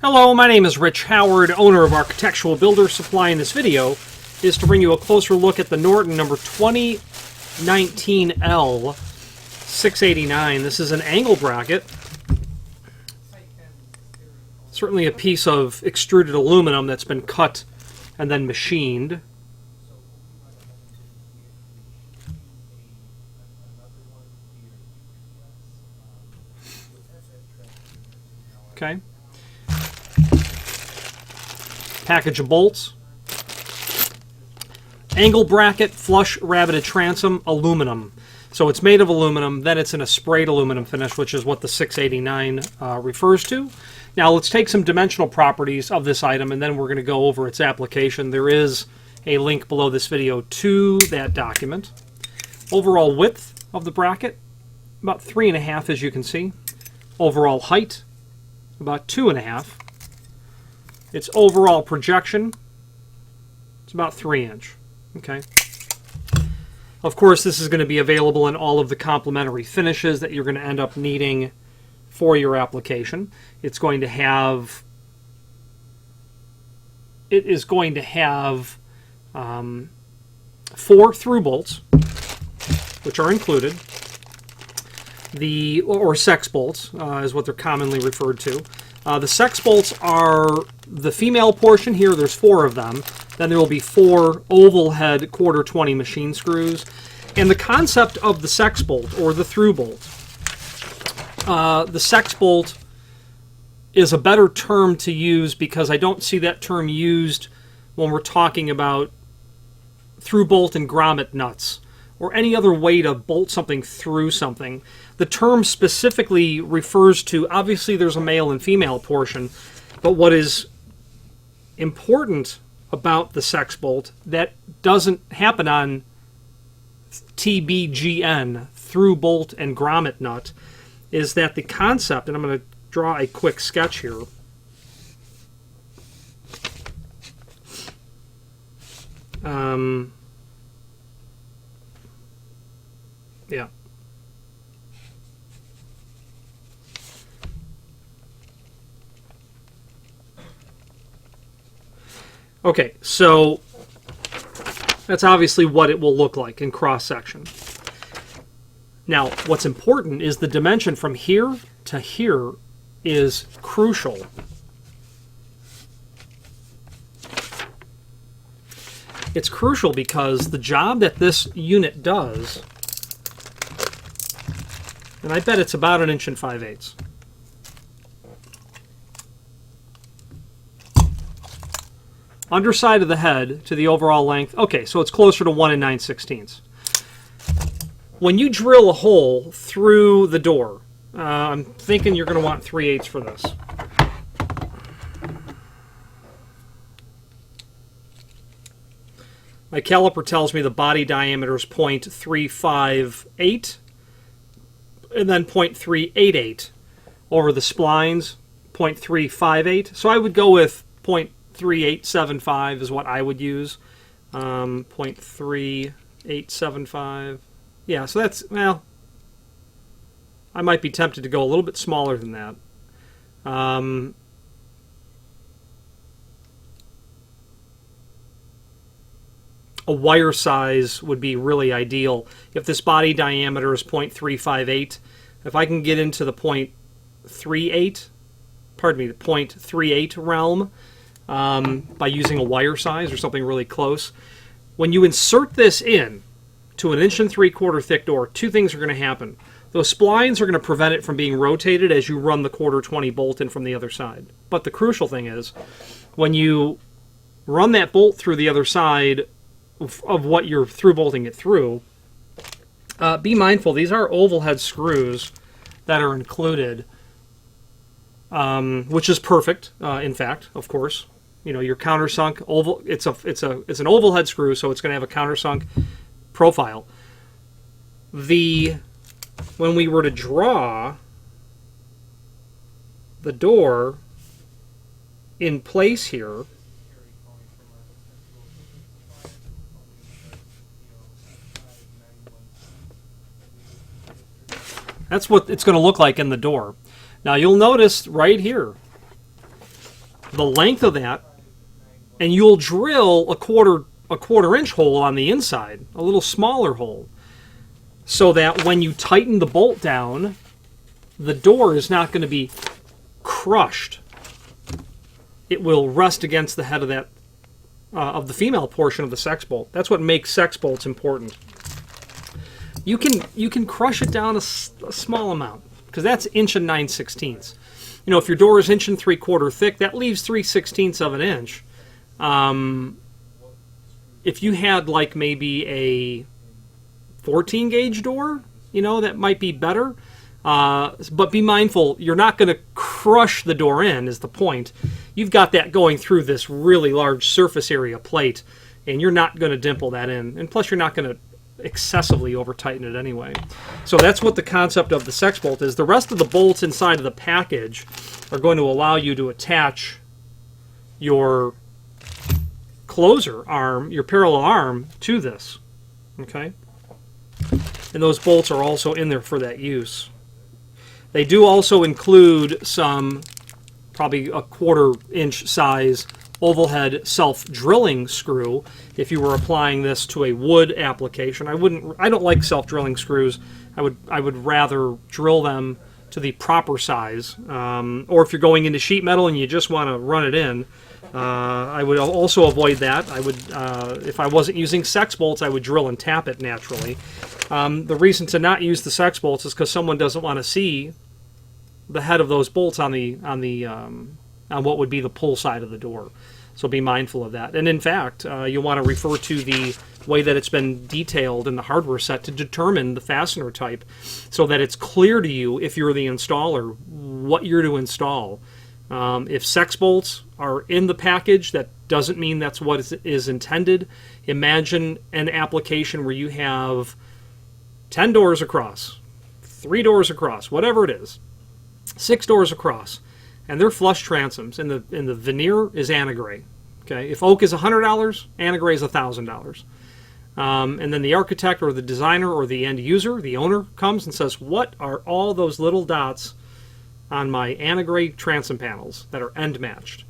Hello, my name is Rich Howard, owner of Architectural Builder Supply. In this video is to bring you a closer look at the Norton number 2019L 689. This is an angle bracket. Certainly a piece of extruded aluminum that's been cut and then machined. Okay. Package of bolts. Angle bracket, flush rabbeted transom, aluminum. So it's made of aluminum, then it's in a sprayed aluminum finish, which is what the 689 refers to. Now let's take some dimensional properties of this item, and then we're going to go over its application. There is a link below this video to that document. Overall width of the bracket, about 3.5, as you can see. Overall height, about 2.5. Its overall projection, it's about 3 inch. Okay. Of course, this is going to be available in all of the complementary finishes that you're going to end up needing for your application. It is going to have 4 through bolts, which are included. Or sex bolts is what they're commonly referred to. The sex bolts are the female portion here. There's 4 of them. Then there will be 4 oval head 1/4 machine screws. And the concept of the sex bolt, or the through bolt, the sex bolt is a better term to use because I don't see that term used when we're talking about through bolt and grommet nuts or any other way to bolt something through something. The term specifically refers to, obviously there's a male and female portion, but what is important about the sex bolt that doesn't happen on TBGN, through bolt and grommet nut, is that the concept, and I'm going to draw a quick sketch here. Yeah. Okay, so that's obviously what it will look like in cross-section. Now, what's important is the dimension from here to here is crucial. It's crucial because the job that this unit does, and I bet it's about 1 5/8 inches. Underside of the head to the overall length, okay, so it's closer to 1 9/16. When you drill a hole through the door, I'm thinking you're going to want 3/8 for this. My caliper tells me the body diameter is 0.358 and then 0.388. Over the splines, 0.358. So I would go with 0.3875 is what I would use. 0.3875. Yeah, so that's, well, I might be tempted to go a little bit smaller than that. A wire size would be really ideal. If this body diameter is 0.358, if I can get into the 0.38, pardon me, the 0.38 realm by using a wire size or something really close, when you insert this in to an 1 3/4 inch thick door, 2 things are going to happen. Those splines are going to prevent it from being rotated as you run the 1/4 bolt in from the other side. But the crucial thing is, when you run that bolt through the other side of what you're through bolting it through, be mindful, these are oval head screws that are included, which is perfect, in fact, of course. You know, your countersunk oval, it's an oval head screw, so it's going to have a countersunk profile. When we were to draw the door in place here, that's what it's going to look like in the door. Now you'll notice right here, the length of that, and you'll drill a quarter inch hole on the inside, a little smaller hole, so that when you tighten the bolt down, the door is not going to be crushed. It will rest against the head of that of the female portion of the sex bolt. That's what makes sex bolts important. You can crush it down a small amount, because that's 1 9/16 inches. You know, if your door is 1 3/4 thick, that leaves 3/16 of an inch. If you had like maybe a 14 gauge door, you know, that might be better. But be mindful, you're not going to crush the door in, is the point. You've got that going through this really large surface area plate, and you're not going to dimple that in. And plus, you're not going to excessively over tighten it anyway. So that's what the concept of the sex bolt is. The rest of the bolts inside of the package are going to allow you to attach your closer arm, your parallel arm, to this. Okay? And those bolts are also in there for that use. They do also include some, probably a 1/4 inch size oval head self-drilling screw if you were applying this to a wood application. I don't like self-drilling screws. I would rather drill them to the proper size. Or if you're going into sheet metal and you just want to run it in, I would also avoid that. I would, if I wasn't using sex bolts, I would drill and tap it naturally. The reason to not use the sex bolts is because someone doesn't want to see the head of those bolts on what would be the pull side of the door. So be mindful of that. And in fact, you'll want to refer to the way that it's been detailed in the hardware set to determine the fastener type, so that it's clear to you, if you're the installer, what you're to install. If sex bolts are in the package, that doesn't mean that's what is intended. Imagine an application where you have 10 doors across, 3 doors across, whatever it is, 6 doors across, and they're flush transoms, and the veneer is anagray. Okay, if oak is $100, anagray is $1,000. And then the architect or the designer or the end user, the owner, comes and says, "What are all those little dots on my anagray transom panels that are end matched?"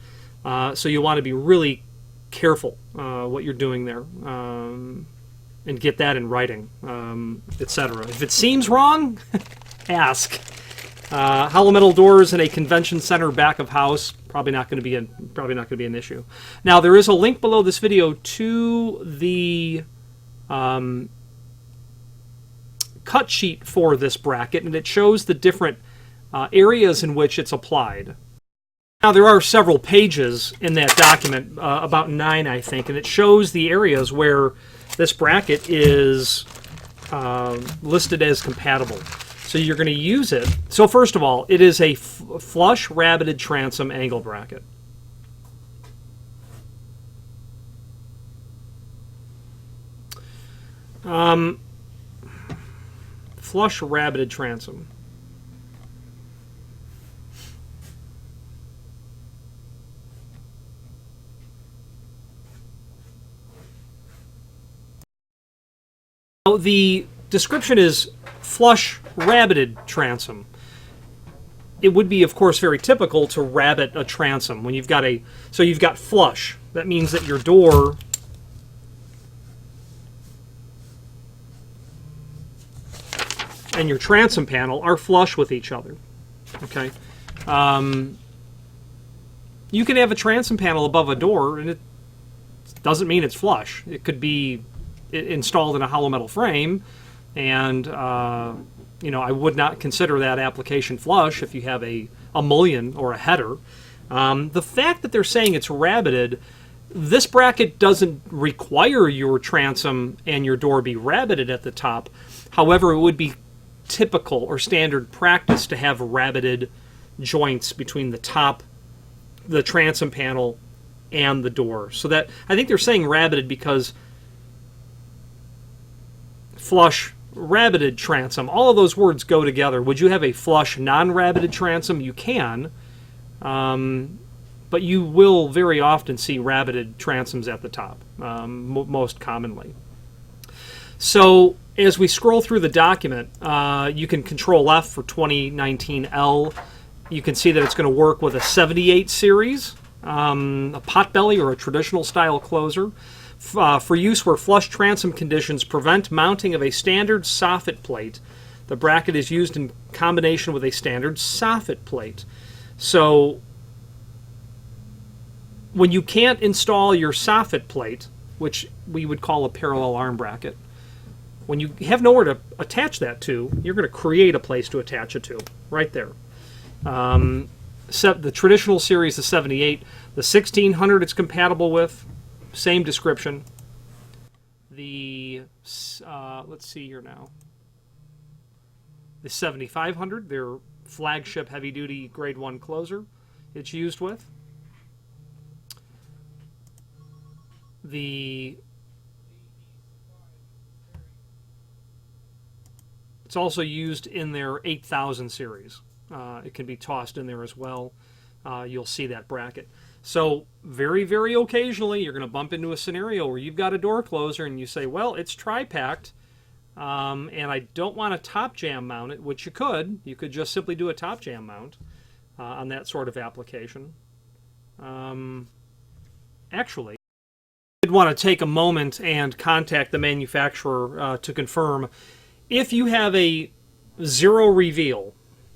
So you want to be really careful what you're doing there, and get that in writing, etc. If it seems wrong, ask. Hollow metal doors in a convention center back of house, probably not going to be an issue. Now there is a link below this video to the cut sheet for this bracket, and it shows the different areas in which it's applied. Now there are several pages in that document, about 9 I think, and it shows the areas where this bracket is listed as compatible. So you're going to use it. So first of all, it is a flush rabbeted transom angle bracket. Flush rabbeted transom. Now, the description is flush rabbeted transom. It would be, of course, very typical to rabbet a transom when you've got so you've got flush. That means that your door and your transom panel are flush with each other. Okay, you can have a transom panel above a door, and it doesn't mean it's flush. It could be installed in a hollow metal frame, and I would not consider that application flush if you have a mullion or a header. The fact that they're saying it's rabbeted, this bracket doesn't require your transom and your door be rabbeted at the top. However, it would be typical or standard practice to have rabbeted joints between the top, the transom panel, and the door. So that, I think they're saying rabbeted because flush, rabbeted transom, all of those words go together. Would you have a flush non-rabbeted transom? You can, but you will very often see rabbeted transoms at the top, most commonly. So as we scroll through the document, you can Control F for 2019L. You can see that it's going to work with a 78 series a potbelly or a traditional style closer, for use where flush transom conditions prevent mounting of a standard soffit plate. The bracket is used in combination with a standard soffit plate. So when you can't install your soffit plate, which we would call a parallel arm bracket, when you have nowhere to attach that to, you're going to create a place to attach it to, right there. The traditional series, the 78, the 1600 it's compatible with, same description. The, let's see here now. The 7500, their flagship heavy-duty grade 1 closer, it's used with. It's also used in their 8000 series. It can be tossed in there as well. You'll see that bracket. So very, very occasionally you're going to bump into a scenario where you've got a door closer and you say, well, it's tri-packed, and I don't want to top jam mount it, which you could. You could just simply do a top jam mount on that sort of application. Actually, I did want to take a moment and contact the manufacturer to confirm if you have a zero reveal,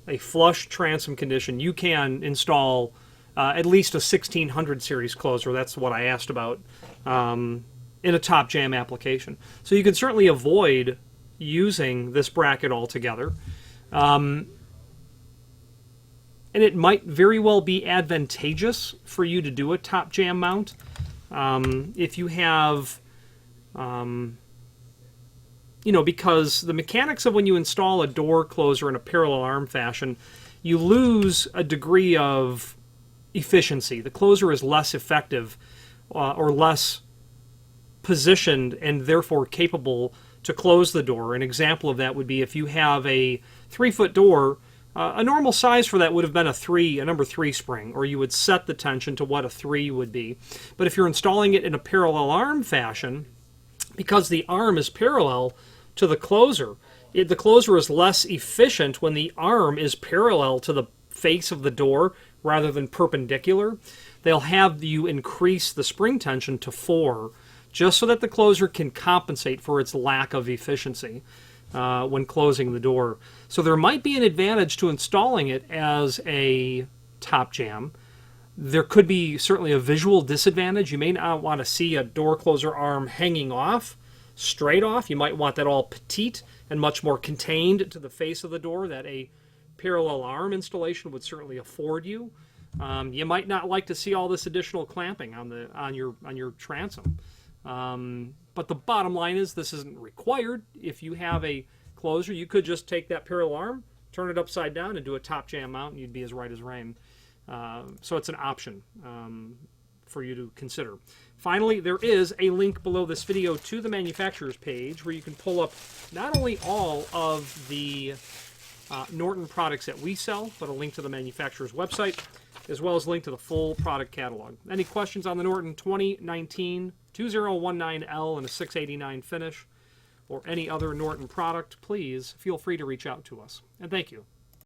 a flush transom condition, you can install at least a 1600 series closer. That's what I asked about in a top jam application. So you can certainly avoid using this bracket altogether. And it might very well be advantageous for you to do a top jam mount. If you have, because the mechanics of when you install a door closer in a parallel arm fashion, you lose a degree of efficiency. The closer is less effective or less positioned and therefore capable to close the door. An example of that would be if you have a 3-foot door, a normal size for that would have been a number 3 spring, or you would set the tension to what a 3 would be. But if you're installing it in a parallel arm fashion, because the arm is parallel to the closer, the closer is less efficient when the arm is parallel to the face of the door rather than perpendicular. They'll have you increase the spring tension to 4 just so that the closer can compensate for its lack of efficiency when closing the door. So there might be an advantage to installing it as a top jam. There could be certainly a visual disadvantage. You may not want to see a door closer arm hanging off, straight off. You might want that all petite and much more contained to the face of the door that a parallel arm installation would certainly afford you. You might not like to see all this additional clamping on your transom. But the bottom line is this isn't required. If you have a closer, you could just take that parallel arm, turn it upside down, and do a top jam mount, and you'd be as right as rain. So it's an option for you to consider. Finally, there is a link below this video to the manufacturer's page where you can pull up not only all of the Norton products that we sell, but a link to the manufacturer's website, as well as a link to the full product catalog. Any questions on the Norton 2019 2019L and a 689 finish, or any other Norton product, please feel free to reach out to us. And thank you.